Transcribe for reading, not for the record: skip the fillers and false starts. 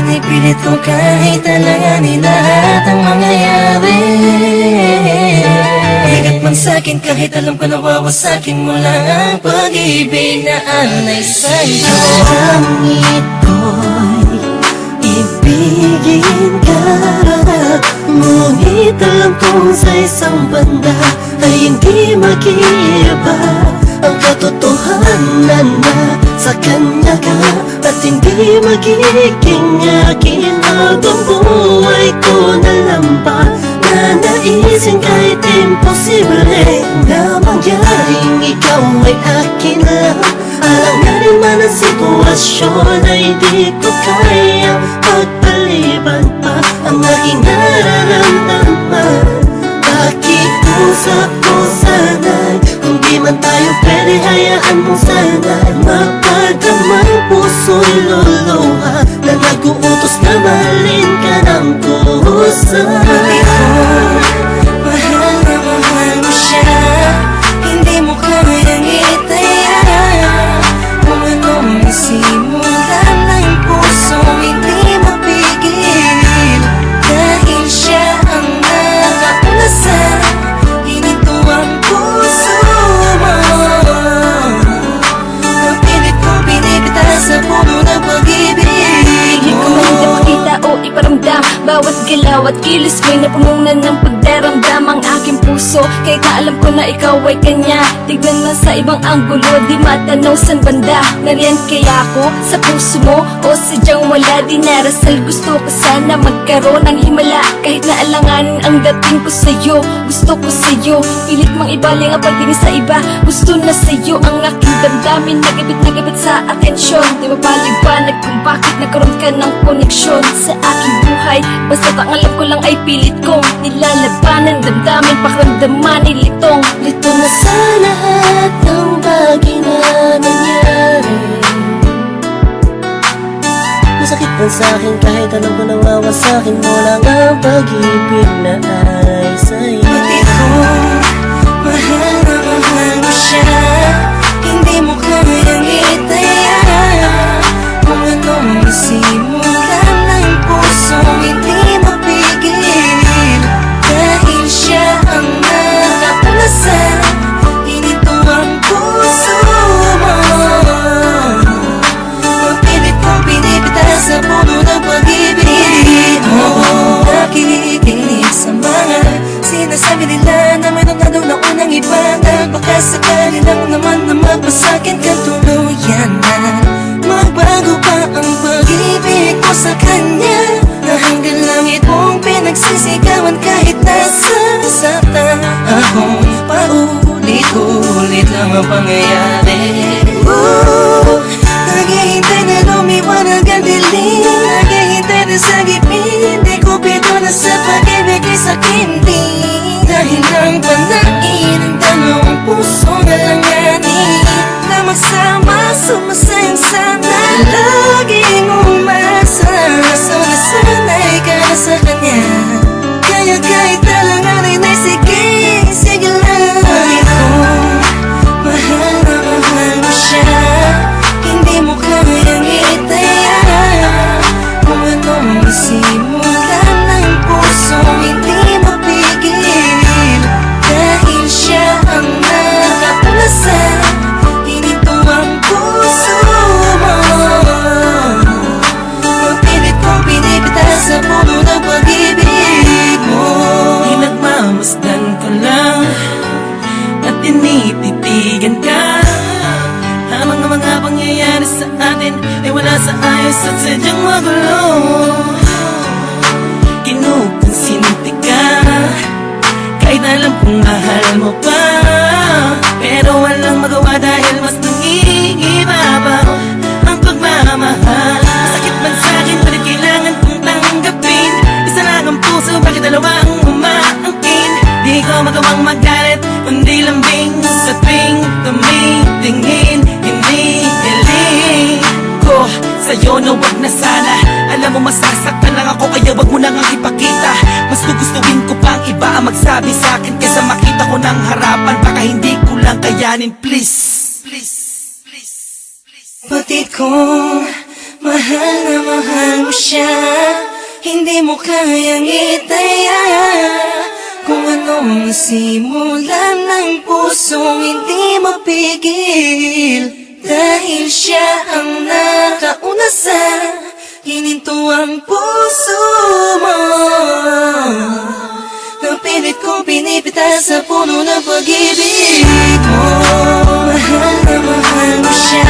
Pinipilit ko kahit alanganin lahat ang mangyayari. Bigat man sa'kin kahit alam ko nawawasakin mo lang ang pag-ibig na alay sa'yo. Langit ko'y ibigin ka, ngunit alam kong sa isang banda ay hindi mag-iiba ang katotohanan na sa kanya ka, at hindi magiging akin habang buhay ko na lampa. Naisin kahit imposible na mangyaring ikaw ay akin lang. Alanganin man ang sitwasyon ay di ko kaya pagpaliban pa ang aking nararamdaman. Pakiusap ko sana'y kung di man tayo pwede, hayaan mo sana'y mapadamang puso'y luluha na nag-uutos na mahalin ka ng kusa. Mahal na mahal mo siya, hindi mo kayang itaya. Kung anong nasimulan ng puso, hindi mapigil. Dahil siya ang nakakulasan, hininto ang puso mo. Mapilit ko pinipitas sa puno ng pag-ibig Hindi ko man ipakita o iparamdam, bawat galaw at kilos ko'y napununan ng pagdaramdam ang aking puso. Kahit na alam ko na ikaw ay kanya, tignan man sa ibang anggulo, di matanaw san banda. Nariyan kaya ako sa puso mo o sadyang wala? Di narasal, gusto ko sana magkaroon ng himala. Kahit na alanganin ang dating ko sa'yo, gusto ko sa'yo. Pilit mang ibaling ang pagtingin sa iba, gusto na sa'yo ang aking damdamin. Nagabit sa atensyon, di mapaliwanag kung bakit nagkaroon ka ng koneksyon sa aking buhay. Basta ang alam ko lang ay pilit kong nilalabanan, damdamin, pakiramdaman, ilitong Lito na sa lahat ng bagay na nangyari. Masakit man sa'kin kahit alam ko nawawasakin mo lang ang pag-ibig na ay sa'yo. Pati ko, mahal na mahal mo siya, hindi mo kayang itaya. Kung anong nasimulan ng puso, hindi mapigil. Dahil siya ang nakakulasan, hininto ang puso mo. Mapilit ko pinipitas sa puno ng pag-ibig mo. Nakikinig sa mga sinasabi nila na mayroon na daw na unang iba, na baka sakali lang naman na mapasakin ka tuluyan na. Magbago pa ang pag-ibig ko sa kanya, na hanggang langit mong pinagsisigawan kahit nasasaktan akong paulit-ulit lang ang pangyayari. Naghihintay na lumiwanag ang dilim, naghihintay na sa gipin, di ko pito na sa pag-ibig ay sakin din. Dahil lang panain ang dalawang puso na langanin, na magsama sumasayang sana, laging umasa. Nasanay ka na sa kanya, kaya kahit alanganin ay sige, sige lang. Bakit ko, mahal na mahal mo siya, hindi mo kayang itaya. Kung anong nasimulan ng puso, hindi mapigil. Dahil siya ang nakakulasan, hininto ang puso mo. Mapilit ko pinipitas sa puno ng pag-ibig mo. Pinagmamasdan ko lang at tinititigan ka. Ang mga pangyayari sa atin ay wala sa ayos at sadyang magulo. Kinukonsinti ka kahit alam kong mahal mo pa, pero walang magawa dahil mas nangiibabaw ang pagmamahal. Masakit man sa'kin, pero kailangan kong tanggapin. Isa lang ang puso, bakit dalawa ang umaangkin? Di ko magawang magalit, kundi lambing sa tuwing tumitingin. Hindi hiling ko sa'yo na wag na sana. Alam mo masasaktan lang ako, kaya wag mo nang ipakita. Mas gugustuhin ko pang iba ang magsabi sa'kin kaysa makita ko ng harapan. Baka hindi ko lang kayanin, please. Pati ko, Mahal na mahal mo siya, hindi mo kayang itaya. Kung anong nasimulan ng pusong hindi mapigil, dahil siya ang nakauna sa hinintuang puso mo. Napilit kong pinipitas sa puno ng pag-ibig mo. Mahal na mahal mo siya,